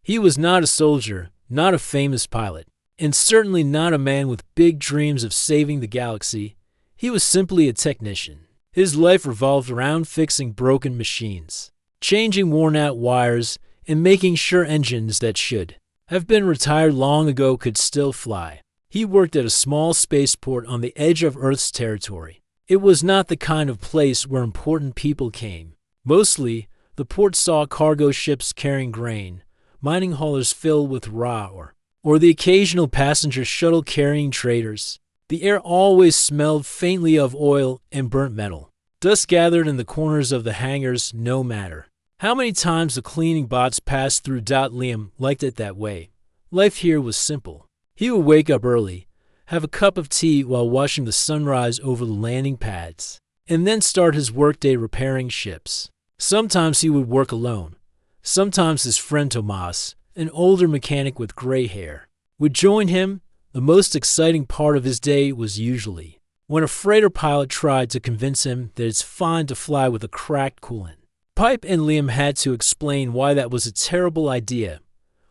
He was not a soldier, not a famous pilot, and certainly not a man with big dreams of saving the galaxy. He was simply a technician. His life revolved around fixing broken machines, changing worn-out wires, and making sure engines that should have been retired long ago could still fly. He worked at a small spaceport on the edge of Earth's territory. It was not the kind of place where important people came. Mostly, the port saw cargo ships carrying grain, mining haulers filled with raw ore, or the occasional passenger shuttle carrying traders. The air always smelled faintly of oil and burnt metal. Dust gathered in the corners of the hangars no matter how many times the cleaning bots passed through. Liam liked it that way. Life here was simple. He would wake up early, have a cup of tea while watching the sunrise over the landing pads, and then start his workday repairing ships. Sometimes he would work alone. Sometimes his friend Tomas, an older mechanic with gray hair, would join him. The most exciting part of his day was usually when a freighter pilot tried to convince him that it's fine to fly with a cracked coolant pipe, and Liam had to explain why that was a terrible idea.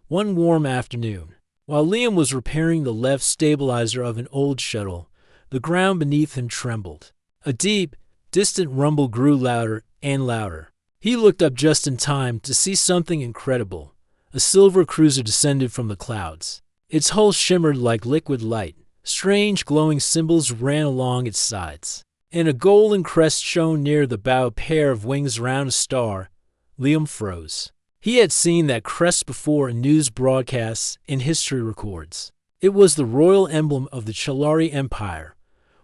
One warm afternoon, while Liam was repairing the left stabilizer of an old shuttle, the ground beneath him trembled. A deep, distant rumble grew louder and louder. He looked up just in time to see something incredible. A silver cruiser descended from the clouds. Its hull shimmered like liquid light. Strange glowing symbols ran along its sides, and a golden crest shone near the bow, a pair of wings round a star. Liam froze. He had seen that crest before in news broadcasts and history records. It was the royal emblem of the Chalari Empire,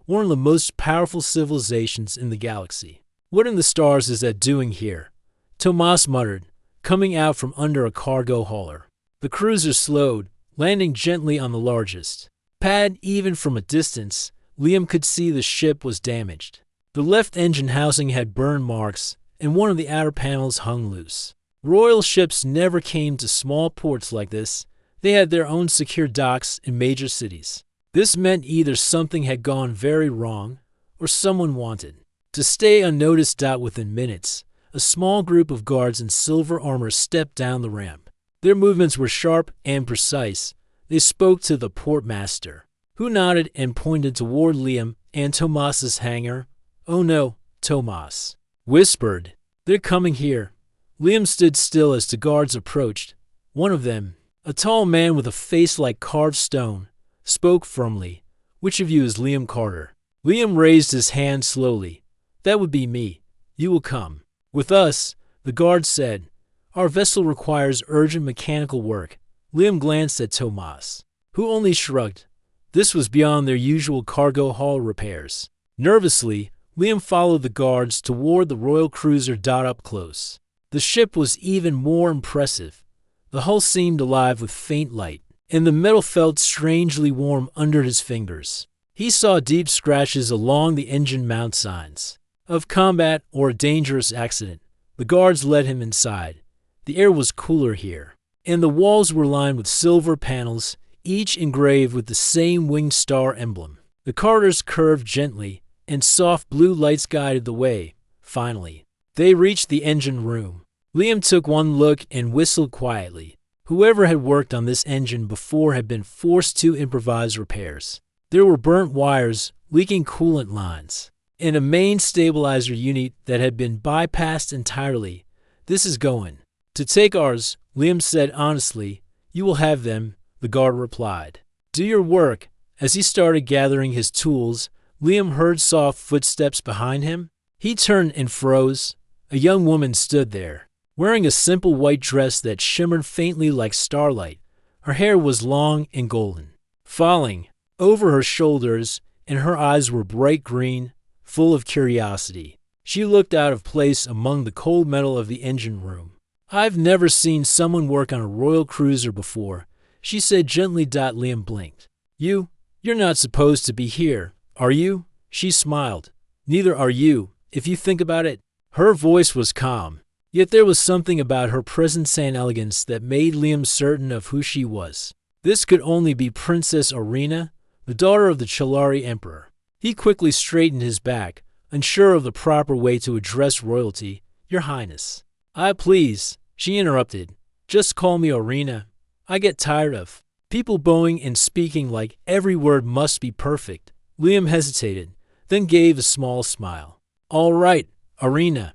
one of the most powerful civilizations in the galaxy. What in the stars is that doing here? Tomas muttered, coming out from under a cargo hauler. The cruiser slowed, landing gently on the largest pad. Even from a distance, Liam could see the ship was damaged. The left engine housing had burn marks, and one of the outer panels hung loose. Royal ships never came to small ports like this. They had their own secure docks in major cities. This meant either something had gone very wrong, or someone wanted to stay unnoticed. Within minutes, a small group of guards in silver armor stepped down the ramp. Their movements were sharp and precise. They spoke to the port master, who nodded and pointed toward Liam and Tomas's hangar. "Oh no," Tomas whispered. "They're coming here." Liam stood still as the guards approached. One of them, a tall man with a face like carved stone, spoke firmly. "Which of you is Liam Carter?" Liam raised his hand slowly. "That would be me. You will come with us," the guard said. "Our vessel requires urgent mechanical work." Liam glanced at Tomas, who only shrugged. This was beyond their usual cargo haul repairs. Nervously, Liam followed the guards toward the royal cruiser. Up close, the ship was even more impressive. The hull seemed alive with faint light, and the metal felt strangely warm under his fingers. He saw deep scratches along the engine mount, signs of combat or a dangerous accident. The guards led him inside. The air was cooler here, and the walls were lined with silver panels, each engraved with the same winged star emblem. The corridors curved gently, and soft blue lights guided the way. Finally, they reached the engine room. Liam took one look and whistled quietly. Whoever had worked on this engine before had been forced to improvise repairs. There were burnt wires, leaking coolant lines, and a main stabilizer unit that had been bypassed entirely. "This is going to take ours," Liam said honestly. "You will have them," the guard replied. "Do your work." As he started gathering his tools, Liam heard soft footsteps behind him. He turned and froze. A young woman stood there, wearing a simple white dress that shimmered faintly like starlight. Her hair was long and golden, falling over her shoulders, and her eyes were bright green, full of curiosity. She looked out of place among the cold metal of the engine room. "I've never seen someone work on a royal cruiser before," she said gently. Liam blinked. You're not supposed to be here, are you?" She smiled. "Neither are you, if you think about it." Her voice was calm, yet there was something about her presence and elegance that made Liam certain of who she was. This could only be Princess Arena, the daughter of the Chalari Emperor. He quickly straightened his back, unsure of the proper way to address royalty. "Your Highness." "Please," she interrupted. Just call me Arena. I get tired of people bowing and speaking like every word must be perfect. Liam hesitated, then gave a small smile. All right, Arena.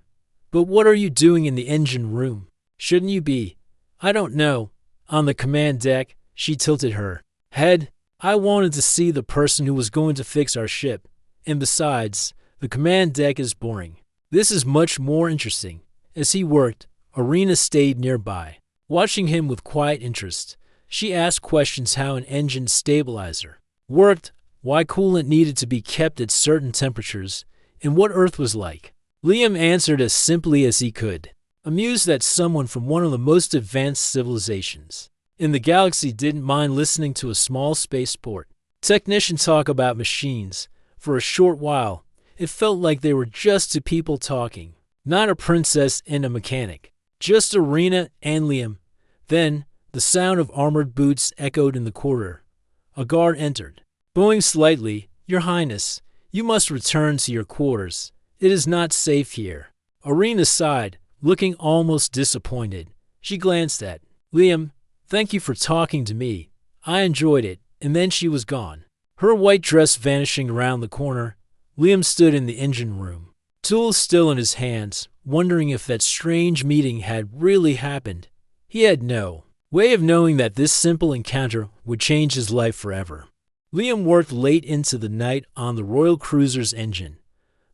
But what are you doing in the engine room? Shouldn't you be, I don't know, on the command deck? She tilted her head. I wanted to see the person who was going to fix our ship. And besides, the command deck is boring. This is much more interesting. As he worked, Arena stayed nearby, watching him with quiet interest. She asked questions how an engine stabilizer worked, why coolant needed to be kept at certain temperatures, and what Earth was like. Liam answered as simply as he could, amused that someone from one of the most advanced civilizations in the galaxy didn't mind listening to a small spaceport technician talk about machines. For a short while, it felt like they were just two people talking, not a princess and a mechanic, just Arena and Liam. Then, the sound of armored boots echoed in the corridor. A guard entered, bowing slightly. Your Highness, you must return to your quarters. It is not safe here. Arena sighed, looking almost disappointed. She glanced at Liam. Thank you for talking to me. I enjoyed it. And then she was gone, her white dress vanishing around the corner. Liam stood in the engine room, tools still in his hands, wondering if that strange meeting had really happened. He had no way of knowing that this simple encounter would change his life forever. Liam worked late into the night on the Royal Cruiser's engine.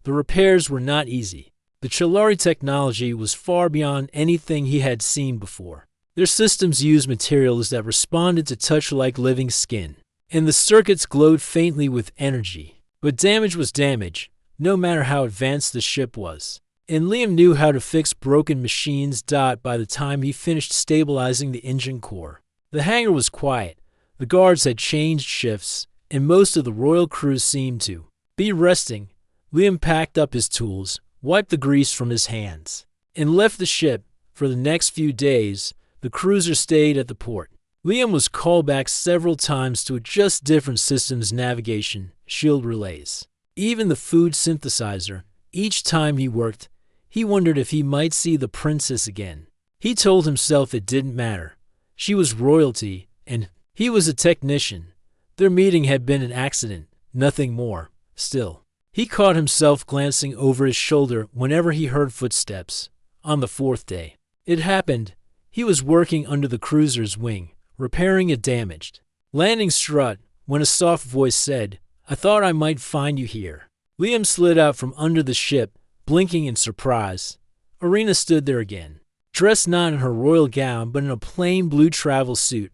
The repairs were not easy. The Chilari technology was far beyond anything he had seen before. Their systems used materials that responded to touch like living skin, and the circuits glowed faintly with energy. But damage was damage, no matter how advanced the ship was. And Liam knew how to fix broken machines. By the time he finished stabilizing the engine core, the hangar was quiet. The guards had changed shifts, and most of the royal crew seemed to be resting. Liam packed up his tools, wiped the grease from his hands, and left the ship. For the next few days, the cruiser stayed at the port. Liam was called back several times to adjust different systems, navigation, shield relays, even the food synthesizer. Each time he worked, he wondered if he might see the princess again. He told himself it didn't matter. She was royalty, and he was a technician. Their meeting had been an accident, nothing more. Still, he caught himself glancing over his shoulder whenever he heard footsteps. On the fourth day, it happened. He was working under the cruiser's wing, repairing a damaged landing strut, when a soft voice said, I thought I might find you here. Liam slid out from under the ship, blinking in surprise. Arena stood there again, dressed not in her royal gown but in a plain blue travel suit,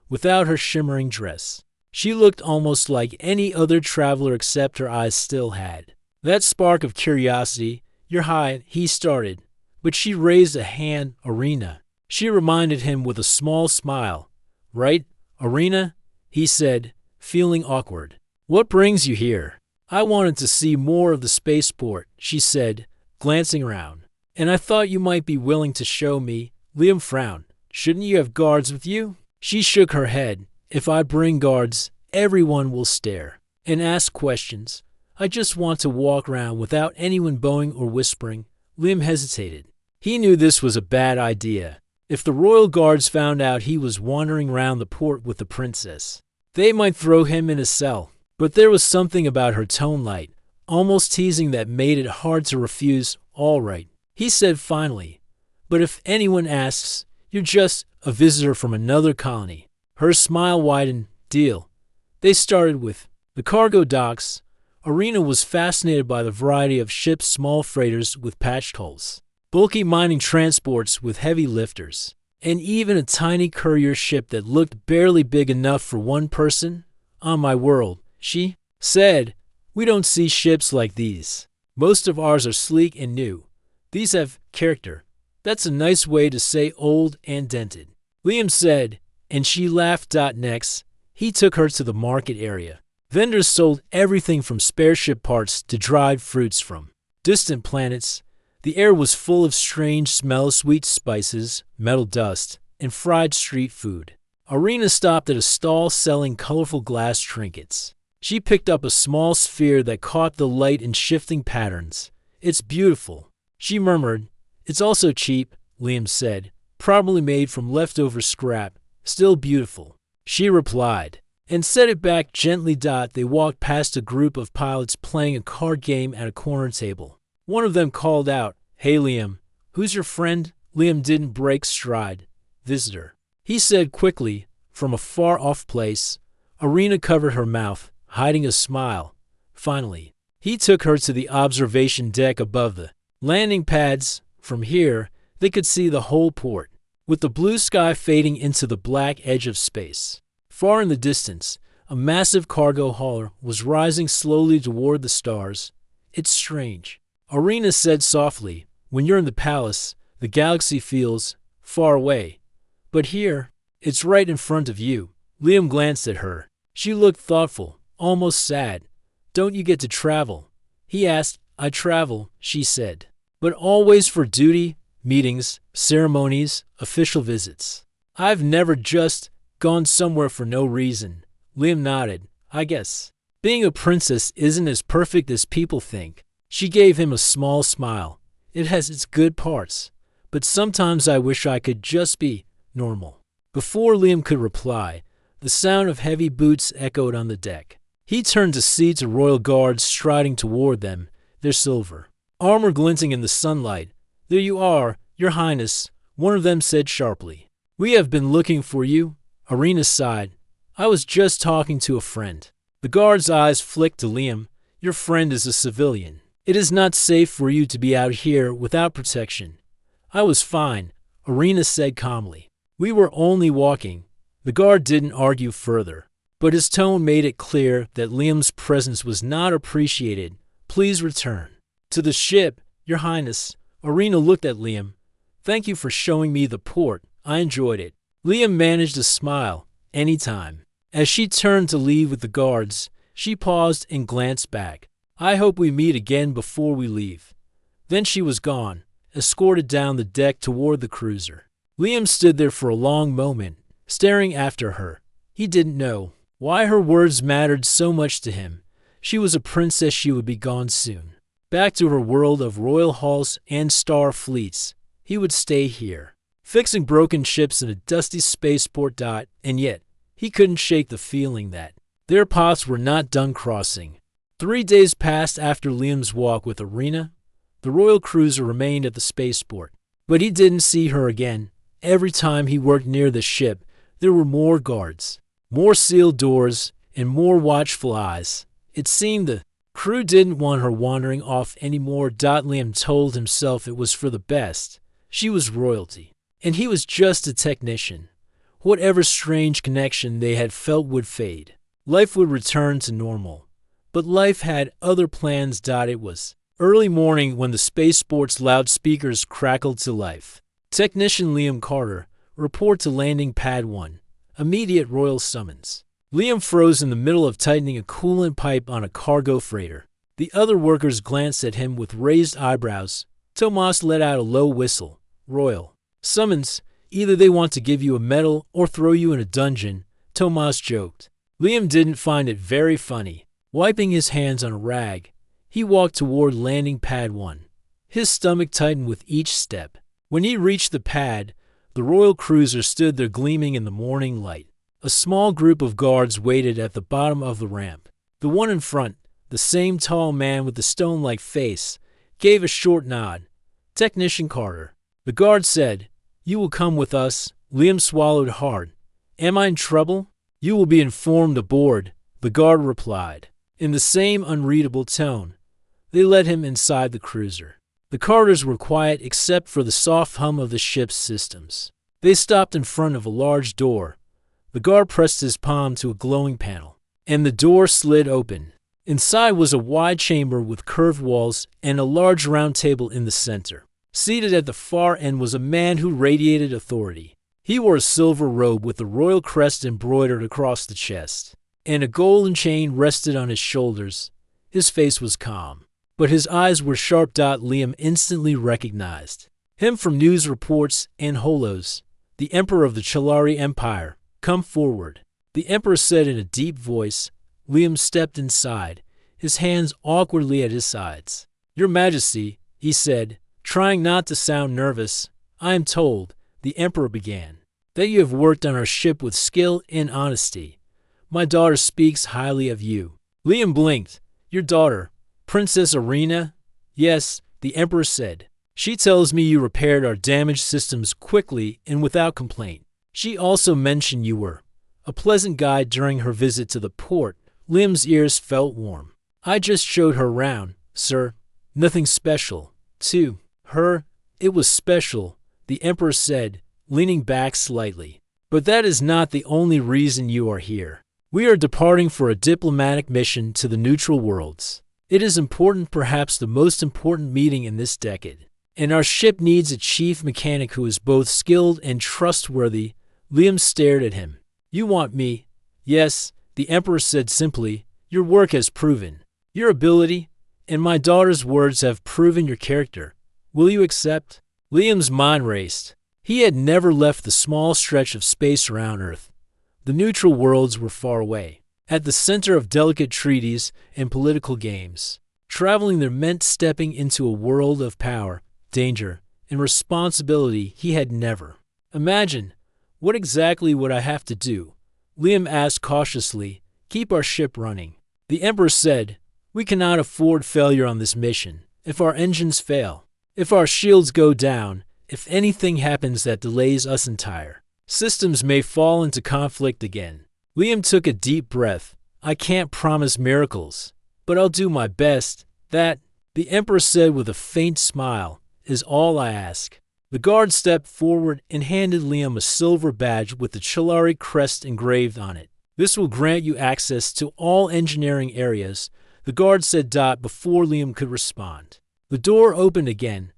without her shimmering dress. She looked almost like any other traveler, except her eyes still had that spark of curiosity. Your High, he started, but she raised a hand. Arena. She reminded him with a small smile. Right, Arena? He said, feeling awkward. What brings you here? I wanted to see more of the spaceport, she said, glancing around. And I thought you might be willing to show me. Liam frowned. Shouldn't you have guards with you? She shook her head. If I bring guards, everyone will stare and ask questions. I just want to walk around without anyone bowing or whispering. Liam hesitated. He knew this was a bad idea. If the royal guards found out he was wandering around the port with the princess, they might throw him in a cell. But there was something about her tone, light, almost teasing, that made it hard to refuse. All right, he said finally. But if anyone asks, you're just a visitor from another colony. Her smile widened. Deal. They started with the cargo docks. Arena was fascinated by the variety of ships, small freighters with patched hulls, bulky mining transports with heavy lifters, and even a tiny courier ship that looked barely big enough for one person. On my world, she said, we don't see ships like these. Most of ours are sleek and new. These have character. That's a nice way to say old and dented. Liam said, and she laughed. Next, he took her to the market area. Vendors sold everything from spare ship parts to dried fruits from distant planets. The air was full of strange smells, sweet spices, metal dust, and fried street food. Arena stopped at a stall selling colorful glass trinkets. She picked up a small sphere that caught the light in shifting patterns. It's beautiful, she murmured. It's also cheap, Liam said, probably made from leftover scrap, still beautiful. She replied, and set it back gently. They walked past a group of pilots playing a card game at a corner table. One of them called out, "Hey Liam, who's your friend?" Liam didn't break stride. "Visitor," he said quickly, from a far-off place. Irina covered her mouth, hiding a smile. Finally, he took her to the observation deck above the landing pads. From here, they could see the whole port, with the blue sky fading into the black edge of space. Far in the distance, a massive cargo hauler was rising slowly toward the stars. "It's strange," Irina said softly. "When you're in the palace, the galaxy feels far away. But here, it's right in front of you." Liam glanced at her. She looked thoughtful, almost sad. "Don't you get to travel?" he asked. "I travel," she said. "But always for duty, meetings, ceremonies, official visits. I've never just gone somewhere for no reason." Liam nodded. "I guess being a princess isn't as perfect as people think." She gave him a small smile. "It has its good parts, but sometimes I wish I could just be normal." Before Liam could reply, the sound of heavy boots echoed on the deck. He turned to see two royal guards striding toward them, their silver armor glinting in the sunlight. "There you are, Your Highness," one of them said sharply. "We have been looking for you." Irina sighed. "I was just talking to a friend." The guard's eyes flicked to Liam. "Your friend is a civilian. It is not safe for you to be out here without protection." "I was fine," Irina said calmly. "We were only walking." The guard didn't argue further, but his tone made it clear that Liam's presence was not appreciated. "Please return to the ship, Your Highness." Irina looked at Liam. "Thank you for showing me the port. I enjoyed it." Liam managed a smile. "Anytime." As she turned to leave with the guards, she paused and glanced back. "I hope we meet again before we leave." Then she was gone, escorted down the deck toward the cruiser. Liam stood there for a long moment, staring after her. He didn't know why her words mattered so much to him. She was a princess. She would be gone soon, back to her world of royal halls and star fleets. He would stay here, fixing broken ships in a dusty spaceport. And yet, he couldn't shake the feeling that their paths were not done crossing. 3 days passed after Liam's walk with Irina. The royal cruiser remained at the spaceport, but he didn't see her again. Every time he worked near the ship, there were more guards, more sealed doors, and more watchful eyes. It seemed the crew didn't want her wandering off anymore. Liam told himself it was for the best. She was royalty, and he was just a technician. Whatever strange connection they had felt would fade. Life would return to normal. But life had other plans. It was early morning when the spaceport's loudspeakers crackled to life. "Technician Liam Carter, report to landing pad 1. Immediate royal summons." Liam froze in the middle of tightening a coolant pipe on a cargo freighter. The other workers glanced at him with raised eyebrows. Tomas let out a low whistle. "Royal summons. Either they want to give you a medal or throw you in a dungeon," Tomas joked. Liam didn't find it very funny. Wiping his hands on a rag, he walked toward landing pad 1. His stomach tightened with each step. When he reached the pad, the royal cruiser stood there gleaming in the morning light. A small group of guards waited at the bottom of the ramp. The one in front, the same tall man with the stone-like face, gave a short nod. "Technician Carter." The guard said, "You will come with us." Liam swallowed hard. "Am I in trouble?" "You will be informed aboard," the guard replied, in the same unreadable tone. They led him inside the cruiser. The Carters were quiet except for the soft hum of the ship's systems. They stopped in front of a large door. The guard pressed his palm to a glowing panel, and the door slid open. Inside was a wide chamber with curved walls and a large round table in the center. Seated at the far end was a man who radiated authority. He wore a silver robe with the royal crest embroidered across the chest, and a golden chain rested on his shoulders. His face was calm, but his eyes were sharp. Liam instantly recognized him from news reports and holos. "The Emperor of the Chalari Empire, come forward," the Emperor said in a deep voice. Liam stepped inside, his hands awkwardly at his sides. "Your Majesty," he said, trying not to sound nervous, "I am told the Emperor began. "That you have worked on our ship with skill and honesty. My daughter speaks highly of you." Liam blinked. "Your daughter, Princess Arena?" "Yes," the Emperor said. "She tells me you repaired our damaged systems quickly and without complaint. She also mentioned you were a pleasant guide during her visit to the port." Liam's ears felt warm. "I just showed her around, sir. Nothing special." To her, it was special, the Emperor said, leaning back slightly. "But that is not the only reason you are here. We are departing for a diplomatic mission to the neutral worlds. It is important, perhaps the most important meeting in this decade. And our ship needs a chief mechanic who is both skilled and trustworthy." Liam stared at him. "You want me?" "Yes," the Emperor said simply. "Your work has proven your ability, and my daughter's words have proven your character. Will you accept?" Liam's mind raced. He had never left the small stretch of space around Earth. The neutral worlds were far away, at the center of delicate treaties and political games. Traveling there meant stepping into a world of power, danger, and responsibility he had never imagined. "What exactly would I have to do?" Liam asked cautiously. "Keep our ship running." The Emperor said, "We cannot afford failure on this mission. If our engines fail, if our shields go down, if anything happens that delays us entire systems may fall into conflict again." Liam took a deep breath. "I can't promise miracles, but I'll do my best. That," the Emperor said with a faint smile, "is all I ask." The guard stepped forward and handed Liam a silver badge with the Chilari crest engraved on it. "This will grant you access to all engineering areas," the guard said before Liam could respond. The door opened again.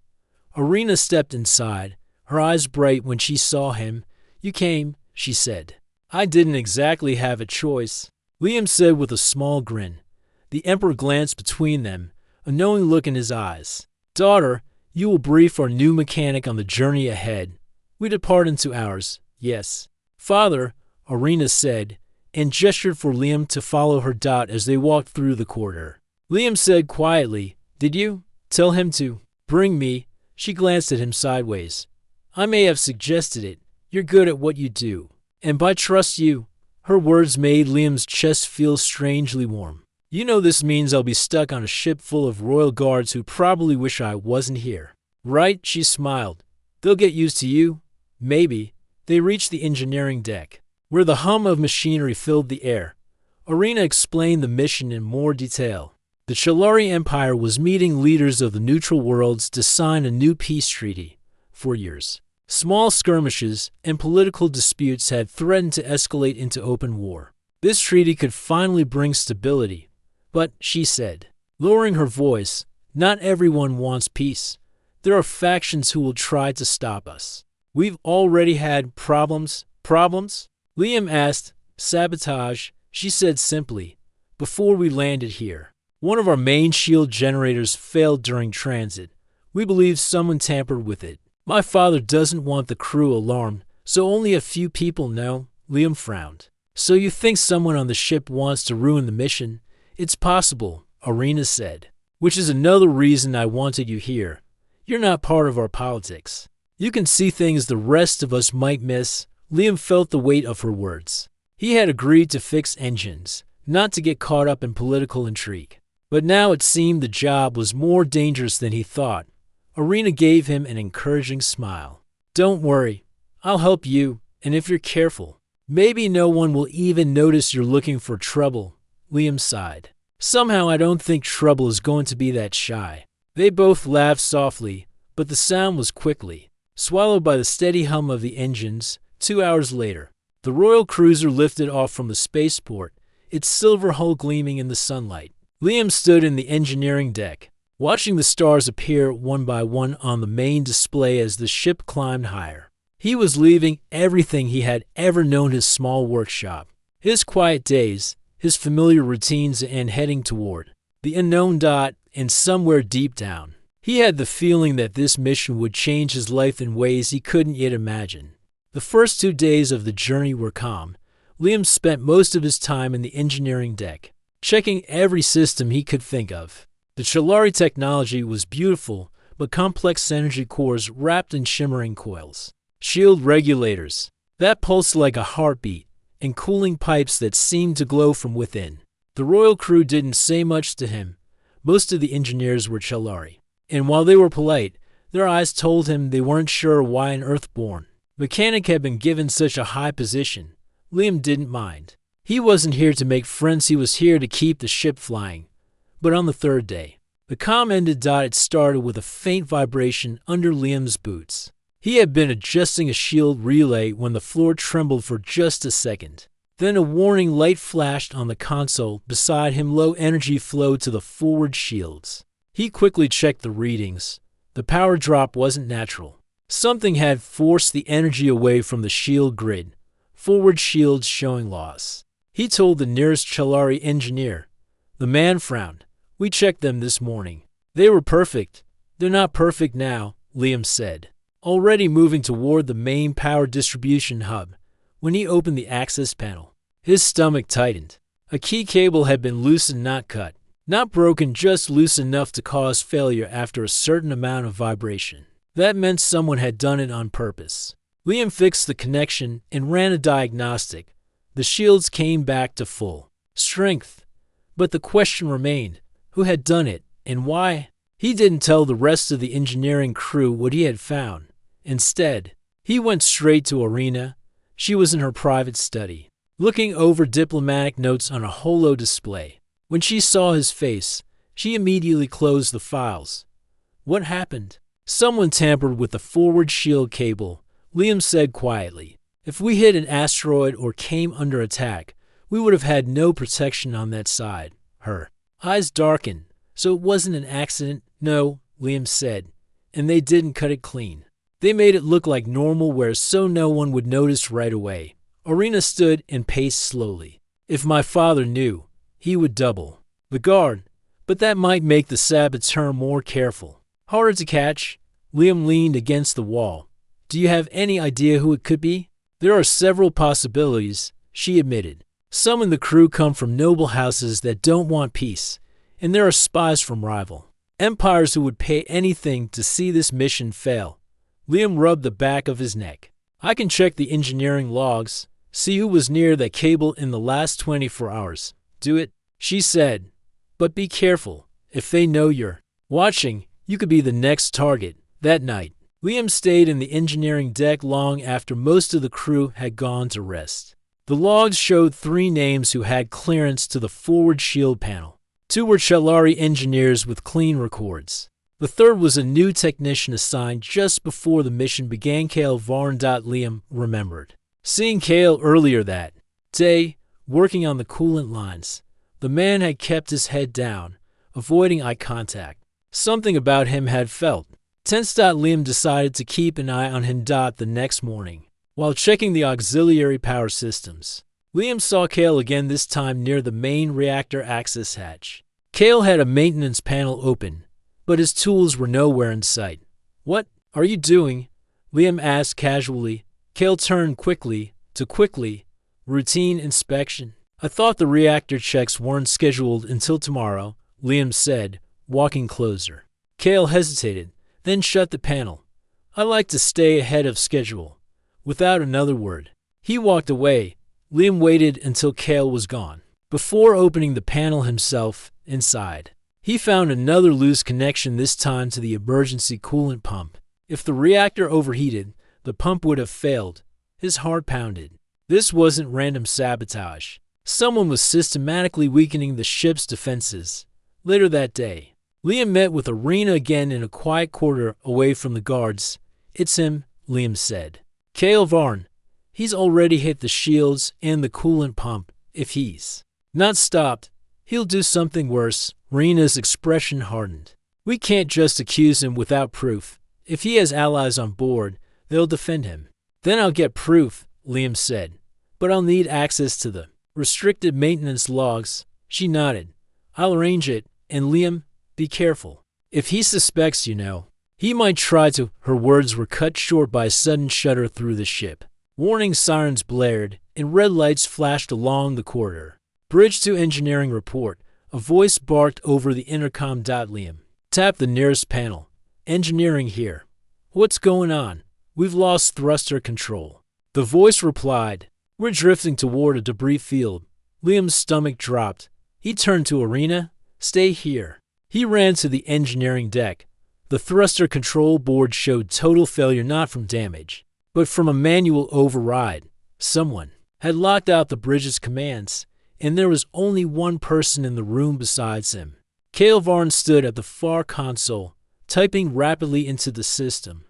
Arena stepped inside, her eyes bright when she saw him. "You came," she said. "I didn't exactly have a choice," Liam said with a small grin. The Emperor glanced between them, a knowing look in his eyes. "Daughter, you will brief our new mechanic on the journey ahead. We depart in 2 hours." "Yes." "Father," Arena said, and gestured for Liam to follow her as they walked through the corridor. Liam said quietly, "Did you tell him to bring me?" She glanced at him sideways. "I may have suggested it. You're good at what you do. And I trust you." Her words made Liam's chest feel strangely warm. "You know this means I'll be stuck on a ship full of royal guards who probably wish I wasn't here. Right?" She smiled. "They'll get used to you. Maybe." They reached the engineering deck, where the hum of machinery filled the air. Arena explained the mission in more detail. The Chilari Empire was meeting leaders of the neutral worlds to sign a new peace treaty. For years, small skirmishes and political disputes had threatened to escalate into open war. This treaty could finally bring stability. "But," she said, lowering her voice, "not everyone wants peace. There are factions who will try to stop us." "We've already had problems." "Problems?" Liam asked. "Sabotage," she said simply. "Before we landed here, one of our main shield generators failed during transit. We believe someone tampered with it. My father doesn't want the crew alarmed, so only a few people know." Liam frowned. "So you think someone on the ship wants to ruin the mission?" "It's possible," Arena said. "Which is another reason I wanted you here. You're not part of our politics. You can see things the rest of us might miss." Liam felt the weight of her words. He had agreed to fix engines, not to get caught up in political intrigue. But now it seemed the job was more dangerous than he thought. Arena gave him an encouraging smile. "Don't worry. I'll help you, and if you're careful, maybe no one will even notice you're looking for trouble." Liam sighed. "Somehow I don't think trouble is going to be that shy." They both laughed softly, but the sound was quickly swallowed by the steady hum of the engines. 2 hours later, the royal cruiser lifted off from the spaceport, its silver hull gleaming in the sunlight. Liam stood in the engineering deck, watching the stars appear one by one on the main display as the ship climbed higher. He was leaving everything he had ever known, his small workshop, his quiet days, his familiar routines, and heading toward the unknown. And somewhere deep down, he had the feeling that this mission would change his life in ways he couldn't yet imagine. The first 2 days of the journey were calm. Liam spent most of his time in the engineering deck, checking every system he could think of. The Chilari technology was beautiful, but complex energy cores wrapped in shimmering coils. Shield regulators that pulsed like a heartbeat, and cooling pipes that seemed to glow from within. The royal crew didn't say much to him. Most of the engineers were Chalari, and while they were polite, their eyes told him they weren't sure why an Earthborn mechanic had been given such a high position. Liam didn't mind. He wasn't here to make friends, he was here to keep the ship flying. But on the third day, the comm ended. It started with a faint vibration under Liam's boots. He had been adjusting a shield relay when the floor trembled for just a second. Then a warning light flashed on the console beside him. Low energy flow to the forward shields. He quickly checked the readings. The power drop wasn't natural. Something had forced the energy away from the shield grid. Forward shields showing loss. He told the nearest Chalari engineer. The man frowned. We checked them this morning. They were perfect. They're not perfect now, Liam said, already moving toward the main power distribution hub. When he opened the access panel, his stomach tightened. A key cable had been loosened, not cut. Not broken, just loose enough to cause failure after a certain amount of vibration. That meant someone had done it on purpose. Liam fixed the connection and ran a diagnostic. The shields came back to full strength. But the question remained, who had done it, and why? He didn't tell the rest of the engineering crew what he had found. Instead, he went straight to Arena. She was in her private study, looking over diplomatic notes on a holo display. When she saw his face, she immediately closed the files. What happened? Someone tampered with the forward shield cable, Liam said quietly. If we hit an asteroid or came under attack, we would have had no protection on that side. Her eyes darkened. So it wasn't an accident? No, Liam said. And they didn't cut it clean. They made it look like normal wear so no one would notice right away. Arena stood and paced slowly. If my father knew, he would double the guard. But that might make the saboteur more careful. Harder to catch. Liam leaned against the wall. Do you have any idea who it could be? There are several possibilities, she admitted. Some in the crew come from noble houses that don't want peace, and there are spies from rival empires who would pay anything to see this mission fail. Liam rubbed the back of his neck. I can check the engineering logs, see who was near that cable in the last 24 hours. Do it, she said. But be careful. If they know you're watching, you could be the next target. That night, Liam stayed in the engineering deck long after most of the crew had gone to rest. The logs showed 3 names who had clearance to the forward shield panel. 2 were Chalari engineers with clean records. The third was a new technician assigned just before the mission began, Kale Varn. Liam remembered seeing Kale earlier that day, working on the coolant lines. The man had kept his head down, avoiding eye contact. Something about him had felt tense. Liam decided to keep an eye on him. The next morning, while checking the auxiliary power systems, Liam saw Kale again, this time near the main reactor access hatch. Kale had a maintenance panel open, but his tools were nowhere in sight. What are you doing? Liam asked casually. Kale turned quickly. Routine inspection. I thought the reactor checks weren't scheduled until tomorrow, Liam said, walking closer. Kale hesitated, then shut the panel. I like to stay ahead of schedule. Without another word, he walked away. Liam waited until Kale was gone before opening the panel himself. Inside, he found another loose connection, this time to the emergency coolant pump. If the reactor overheated, the pump would have failed. His heart pounded. This wasn't random sabotage. Someone was systematically weakening the ship's defenses. Later that day, Liam met with Arena again in a quiet corridor away from the guards. It's him, Liam said. Kale Varn. He's already hit the shields and the coolant pump. If he's not stopped, he'll do something worse. Rena's expression hardened. We can't just accuse him without proof. If he has allies on board, they'll defend him. Then I'll get proof, Liam said. But I'll need access to the restricted maintenance logs. She nodded. I'll arrange it. And Liam, be careful. If he suspects, he might try to. Her words were cut short by a sudden shudder through the ship. Warning sirens blared, and red lights flashed along the corridor. Bridge to engineering report. A voice barked over the intercom. Liam tapped the nearest panel. Engineering here. What's going on? We've lost thruster control. The voice replied, "We're drifting toward a debris field." Liam's stomach dropped. He turned to Arena. "Stay here." He ran to the engineering deck. The thruster control board showed total failure, not from damage, but from a manual override. Someone had locked out the bridge's commands, and there was only one person in the room besides him. Cale Varn stood at the far console, typing rapidly into the system.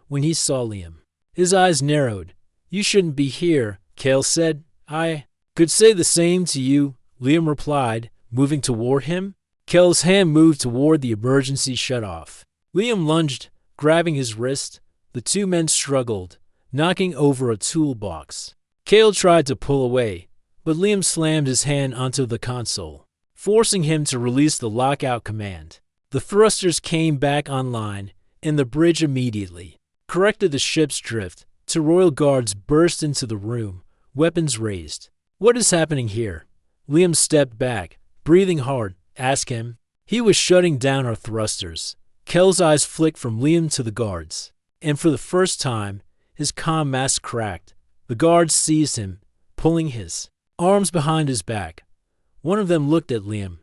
When he saw Liam, his eyes narrowed. "You shouldn't be here," Cale said. "I could say the same to you," Liam replied, moving toward him. Cale's hand moved toward the emergency shutoff. Liam lunged, grabbing his wrist. The two men struggled, knocking over a toolbox. Cale tried to pull away, but Liam slammed his hand onto the console, forcing him to release the lockout command. The thrusters came back online, and the bridge immediately corrected the ship's drift. Two royal guards burst into the room, weapons raised. "What is happening here?" Liam stepped back, breathing hard. "Ask him." He was shutting down our thrusters. Cale's eyes flicked from Liam to the guards, and for the first time, his comm mask cracked. The guards seized him, pulling his arms behind his back. One of them looked at Liam.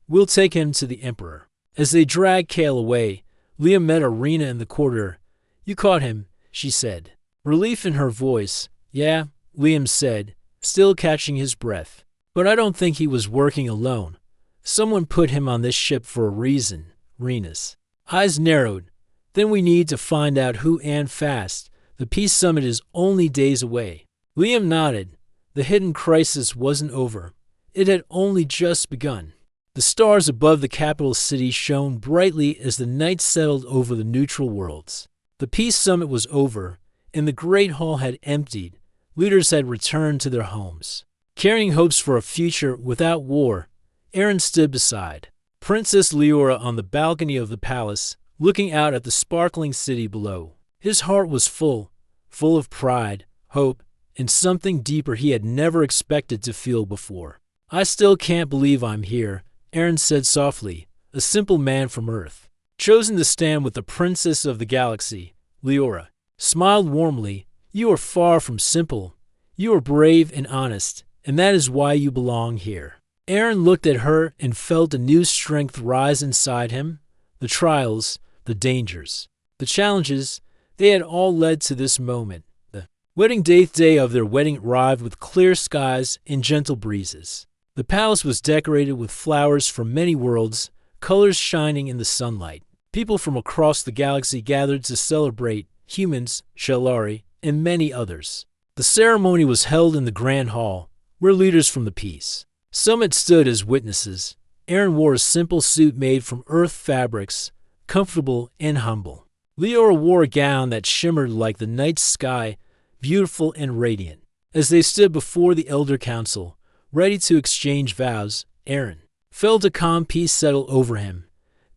"We'll take him to the Emperor." As they dragged Cale away, Liam met Arena in the corridor. "You caught him," she said, relief in her voice. "Yeah," Liam said, still catching his breath. "But I don't think he was working alone. Someone put him on this ship for a reason." Rena's eyes narrowed. "Then we need to find out who, and fast. The peace summit is only days away." Liam nodded. The hidden crisis wasn't over. It had only just begun. The stars above the capital city shone brightly as the night settled over the neutral worlds. The peace summit was over, and the great hall had emptied. Leaders had returned to their homes, carrying hopes for a future without war. Aaron stood beside Princess Leora on the balcony of the palace, looking out at the sparkling city below. His heart was full of pride, hope, and something deeper he had never expected to feel before. "I still can't believe I'm here," Aaron said softly, a simple man from Earth, chosen to stand with the princess of the galaxy. Leora smiled warmly. "You are far from simple. You are brave and honest, and that is why you belong here." Aaron looked at her and felt a new strength rise inside him. The trials, the dangers, the challenges, they had all led to this moment. The wedding day of their wedding arrived with clear skies and gentle breezes. The palace was decorated with flowers from many worlds, colors shining in the sunlight. People from across the galaxy gathered to celebrate: humans, Shalari, and many others. The ceremony was held in the Grand Hall, where leaders from the peace summit stood as witnesses. Aaron wore a simple suit made from earth fabrics, comfortable and humble. Leora wore a gown that shimmered like the night sky, beautiful and radiant. As they stood before the Elder Council, ready to exchange vows, Aaron felt a calm peace settle over him.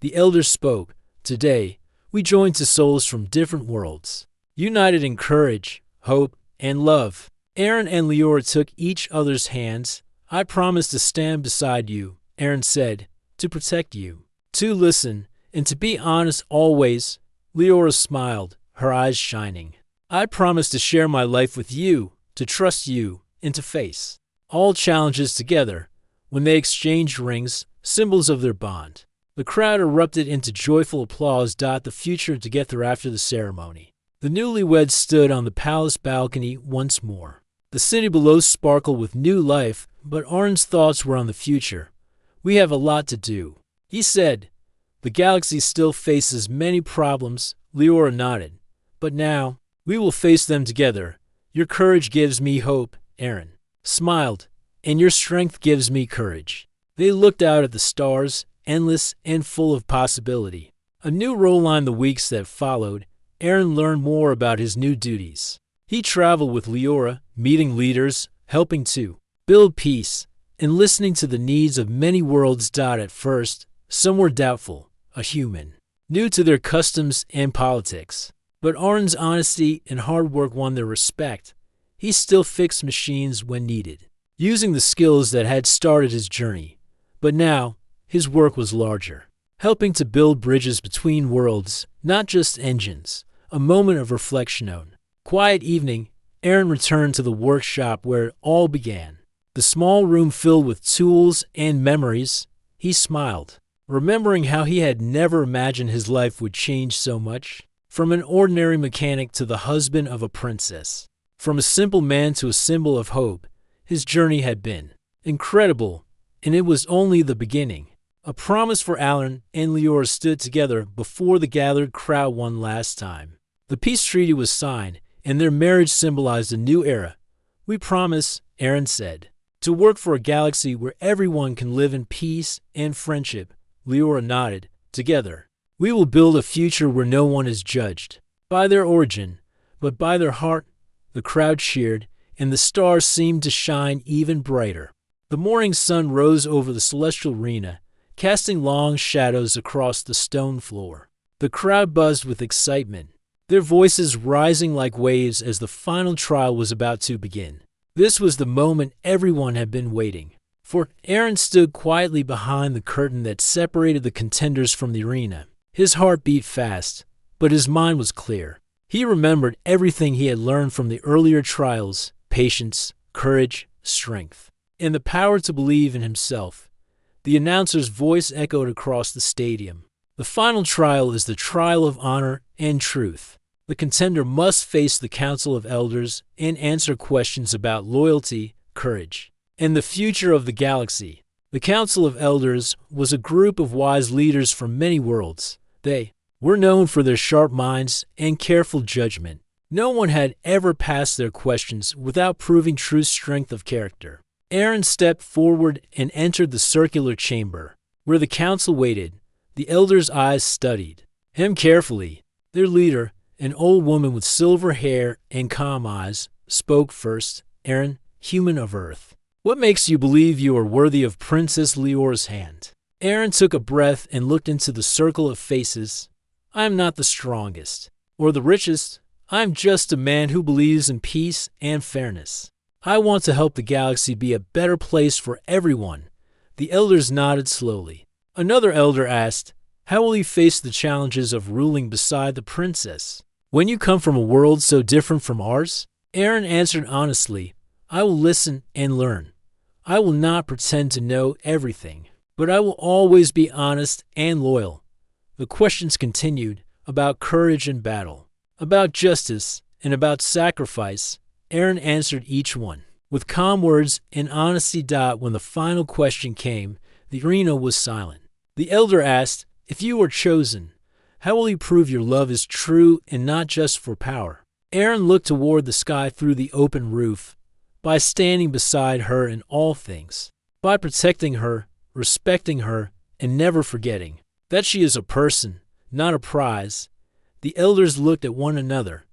The Elder spoke. "Today, we join two souls from different worlds, united in courage, hope, and love." Aaron and Leora took each other's hands. "I promise to stand beside you," Aaron said, "to protect you, to listen, and to be honest always." Leora smiled, her eyes shining. "I promise to share my life with you, to trust you, and to face all challenges together." When they exchanged rings, symbols of their bond, the crowd erupted into joyful applause. The future together after the ceremony. The newlyweds stood on the palace balcony once more. The city below sparkled with new life, but Aaron's thoughts were on the future. "We have a lot to do," he said. "The galaxy still faces many problems." Leora nodded. "But now, we will face them together. Your courage gives me hope," Aaron smiled, "and your strength gives me courage." They looked out at the stars, endless and full of possibility. A new role lined the weeks that followed. Aaron learned more about his new duties. He traveled with Leora, meeting leaders, helping to build peace, and listening to the needs of many worlds. At first, some were doubtful, a human, new to their customs and politics. But Aaron's honesty and hard work won their respect. He still fixed machines when needed, using the skills that had started his journey. But now, his work was larger, helping to build bridges between worlds, not just engines. A moment of reflection. Quiet evening, Aaron returned to the workshop where it all began. The small room filled with tools and memories. He smiled, remembering how he had never imagined his life would change so much. From an ordinary mechanic to the husband of a princess. From a simple man to a symbol of hope, his journey had been incredible, and it was only the beginning. A promise for Alan and Leora stood together before the gathered crowd one last time. The peace treaty was signed, and their marriage symbolized a new era. "We promise," Aaron said, "to work for a galaxy where everyone can live in peace and friendship." Leora nodded. "Together, we will build a future where no one is judged by their origin, but by their heart." The crowd cheered, and the stars seemed to shine even brighter. The morning sun rose over the celestial arena, casting long shadows across the stone floor. The crowd buzzed with excitement, their voices rising like waves as the final trial was about to begin. This was the moment everyone had been waiting for. Aaron stood quietly behind the curtain that separated the contenders from the arena. His heart beat fast, but his mind was clear. He remembered everything he had learned from the earlier trials: patience, courage, strength, and the power to believe in himself. The announcer's voice echoed across the stadium. "The final trial is the trial of honor and truth. The contender must face the Council of Elders and answer questions about loyalty, courage, and the future of the galaxy." The Council of Elders was a group of wise leaders from many worlds. They were known for their sharp minds and careful judgment. No one had ever passed their questions without proving true strength of character. Aaron stepped forward and entered the circular chamber, where the council waited. The elders' eyes studied him carefully. Their leader, an old woman with silver hair and calm eyes, spoke first. "Aaron, human of Earth, what makes you believe you are worthy of Princess Leora's hand?" Aaron took a breath and looked into the circle of faces. "I am not the strongest or the richest. I am just a man who believes in peace and fairness. I want to help the galaxy be a better place for everyone." The elders nodded slowly. Another elder asked, "How will you face the challenges of ruling beside the princess when you come from a world so different from ours?" Aaron answered honestly, "I will listen and learn. I will not pretend to know everything, but I will always be honest and loyal." The questions continued, about courage in battle, about justice, and about sacrifice. Aaron answered each one with calm words and honesty. When the final question came, the arena was silent. The elder asked, "If you are chosen, how will you prove your love is true and not just for power?" Aaron looked toward the sky through the open roof. "By standing beside her in all things, by protecting her, respecting her, and never forgetting that she is a person, not a prize." The elders looked at one another.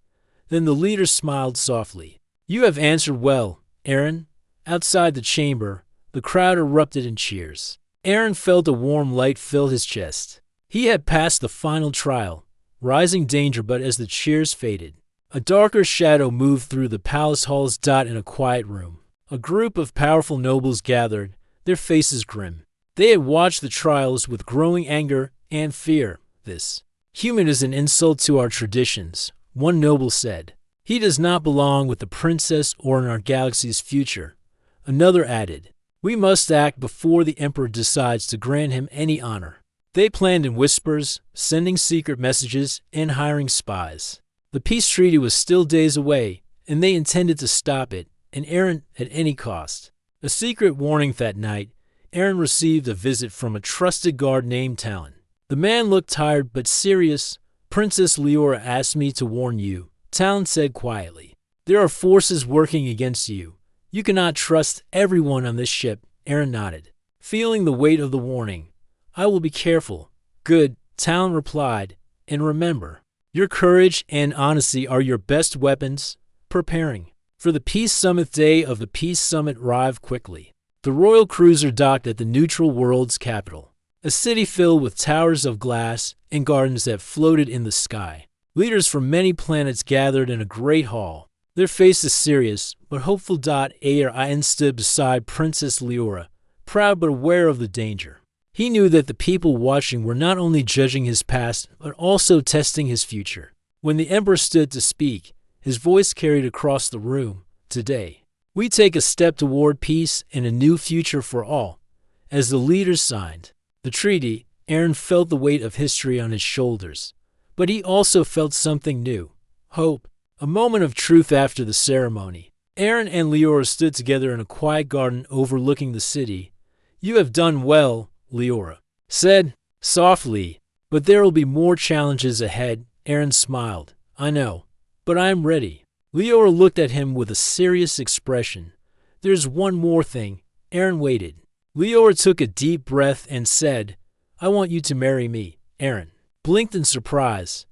Then the leader smiled softly. "You have answered well, Aaron." Outside the chamber, the crowd erupted in cheers. Aaron felt a warm light fill his chest. He had passed the final trial, rising danger, but as the cheers faded, a darker shadow moved through the palace halls. In a quiet room, a group of powerful nobles gathered, their faces grim. They had watched the trials with growing anger and fear. "This human is an insult to our traditions," one noble said. "He does not belong with the princess or in our galaxy's future." Another added, "We must act before the emperor decides to grant him any honor." They planned in whispers, sending secret messages and hiring spies. The peace treaty was still days away, and they intended to stop it, and Aaron at any cost. A secret warning that night, Aaron received a visit from a trusted guard named Talon. The man looked tired but serious. "Princess Leora asked me to warn you," Talon said quietly. "There are forces working against you. You cannot trust everyone on this ship." Aaron nodded, feeling the weight of the warning. "I will be careful." "Good," Talon replied. "And remember, your courage and honesty are your best weapons." Preparing for the Peace Summit. Day of the Peace Summit arrived quickly. The royal cruiser docked at the neutral world's capital, a city filled with towers of glass and gardens that floated in the sky. Leaders from many planets gathered in a great hall, their faces serious but hopeful. Aaron stood beside Princess Leora, proud but aware of the danger. He knew that the people watching were not only judging his past but also testing his future. When the emperor stood to speak, his voice carried across the room. Today, we take a step toward peace and a new future for all. As the leaders signed the treaty, Aaron felt the weight of history on his shoulders. But he also felt something new. Hope. A moment of truth after the ceremony. Aaron and Leora stood together in a quiet garden overlooking the city. You have done well, Leora said softly, but there will be more challenges ahead. Aaron smiled. I know, but I am ready. Leora looked at him with a serious expression. There's one more thing. Aaron waited. Leora took a deep breath and said, I want you to marry me. Aaron blinked in surprise.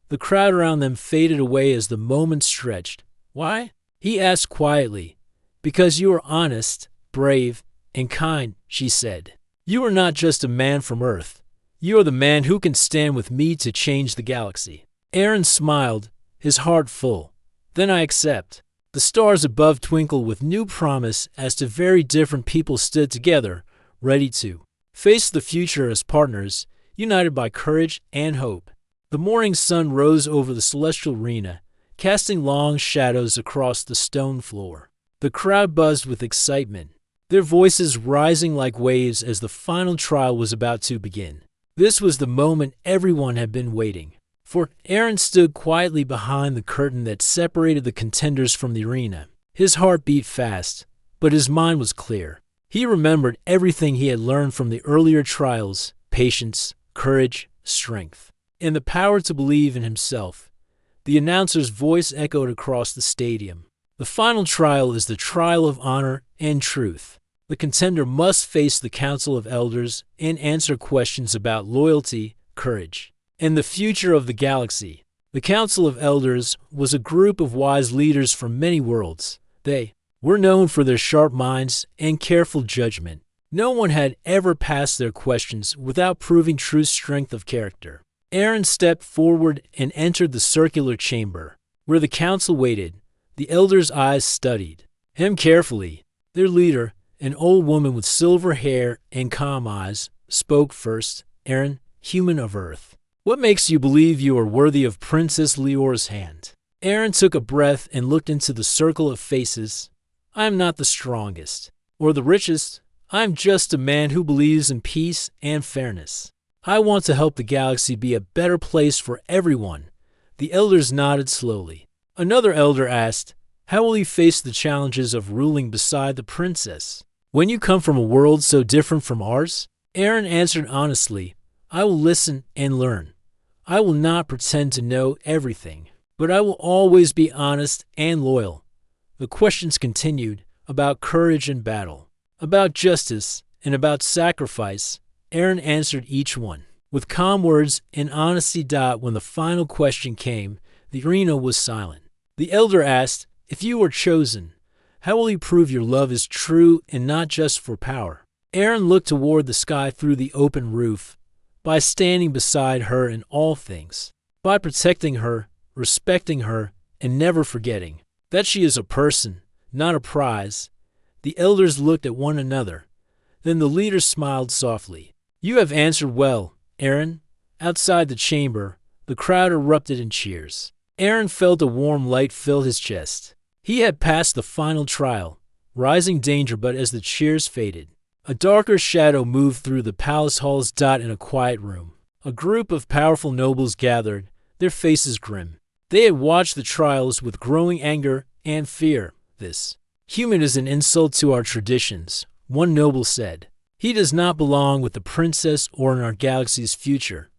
The crowd around them faded away as the moment stretched. Why? He asked quietly. Because you are honest, brave, and kind, she said. You are not just a man from Earth. You are the man who can stand with me to change the galaxy. Aaron smiled, his heart full. Then I accept. The stars above twinkled with new promise as two very different people stood together, ready to face the future as partners, united by courage and hope. The morning sun rose over the celestial arena, casting long shadows across the stone floor. The crowd buzzed with excitement, their voices rising like waves as the final trial was about to begin. This was the moment everyone had been waiting for. Aaron stood quietly behind the curtain that separated the contenders from the arena. His heart beat fast, but his mind was clear. He remembered everything he had learned from the earlier trials: patience, courage, strength, and the power to believe in himself. The announcer's voice echoed across the stadium. The final trial is the trial of honor and truth. The contender must face the Council of Elders and answer questions about loyalty, courage, and the future of the galaxy. The Council of Elders was a group of wise leaders from many worlds. They were known for their sharp minds and careful judgment. No one had ever passed their questions without proving true strength of character. Aaron stepped forward and entered the circular chamber, where the council waited. The elders' eyes studied him carefully. Their leader, an old woman with silver hair and calm eyes, spoke first. Aaron, human of Earth, what makes you believe you are worthy of Princess Leora's hand? Aaron took a breath and looked into the circle of faces. I am not the strongest or the richest. I am just a man who believes in peace and fairness. I want to help the galaxy be a better place for everyone. The elders nodded slowly. Another elder asked, how will you face the challenges of ruling beside the princess when you come from a world so different from ours? Aaron answered honestly, I will listen and learn. I will not pretend to know everything, but I will always be honest and loyal. The questions continued, about courage in battle, about justice, and about sacrifice. Aaron answered each one with calm words and honesty. When the final question came, the arena was silent. The elder asked, if you were chosen, how will you prove your love is true and not just for power? Aaron looked toward the sky through the open roof. By standing beside her in all things, by protecting her, respecting her, and never forgetting that she is a person, not a prize. The elders looked at one another. Then the leader smiled softly. You have answered well, Aaron. Outside the chamber, the crowd erupted in cheers. Aaron felt a warm light fill his chest. He had passed the final trial, rising danger, but as the cheers faded, a darker shadow moved through the palace halls. In a quiet room, a group of powerful nobles gathered, their faces grim. They had watched the trials with growing anger and fear. This human is an insult to our traditions, one noble said. He does not belong with the princess or in our galaxy's future.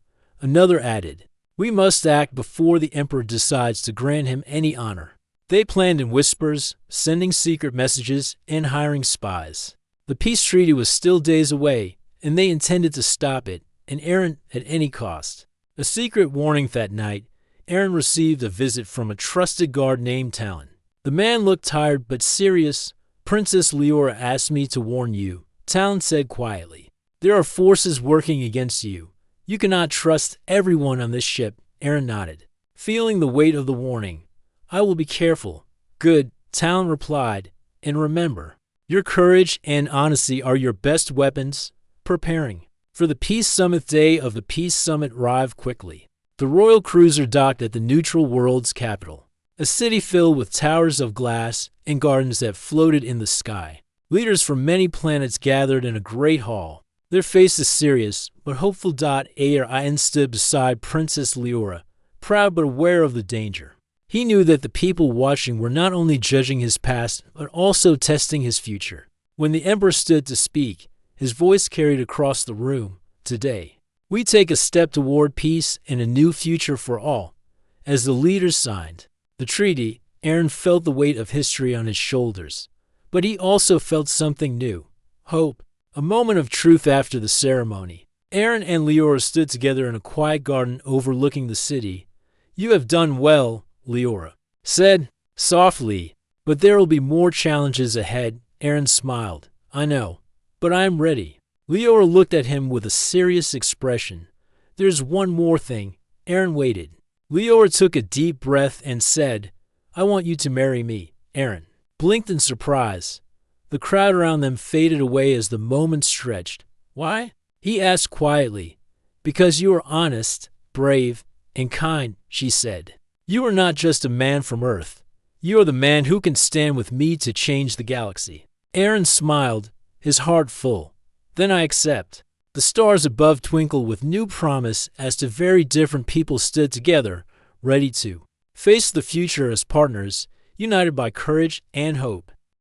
Another added, we must act before the emperor decides to grant him any honor. They planned in whispers, sending secret messages and hiring spies. The peace treaty was still days away, and they intended to stop it, and Aaron at any cost. A secret warning that night, Aaron received a visit from a trusted guard named Talon. The man looked tired but serious. Princess Leora asked me to warn you, Talon said quietly. There are forces working against you. You cannot trust everyone on this ship. Aaron nodded, feeling the weight of the warning. I will be careful. Good, Talon replied, and remember, your courage and honesty are your best weapons. Preparing for the Peace Summit. Day of the Peace Summit arrived quickly. The royal cruiser docked at the neutral world's capital. a city filled with towers of glass and gardens that floated in the sky. Leaders from many planets gathered in a great hall. Their faces serious, but hopeful. Aaron stood beside Princess Leora, proud but aware of the danger. He knew that the people watching were not only judging his past, but also testing his future. When the Emperor stood to speak, his voice carried across the room. Today, we take a step toward peace and a new future for all. As the leaders signed the treaty, Aaron felt the weight of history on his shoulders. But he also felt something new, hope. A moment of truth after the ceremony. Aaron and Leora stood together in a quiet garden overlooking the city. You have done well, Leora said softly, but there will be more challenges ahead. Aaron smiled. I know, but I am ready. Leora looked at him with a serious expression. There's one more thing. Aaron waited. Leora took a deep breath and said, I want you to marry me. Aaron blinked in surprise. The crowd around them faded away as the moment stretched. Why? He asked quietly. Because you are honest, brave, and kind, she said. You are not just a man from Earth. You are the man who can stand with me to change the galaxy. Aaron smiled, his heart full. Then I accept. The stars above twinkled with new promise as two very different people stood together, ready to face the future as partners, united by courage and hope.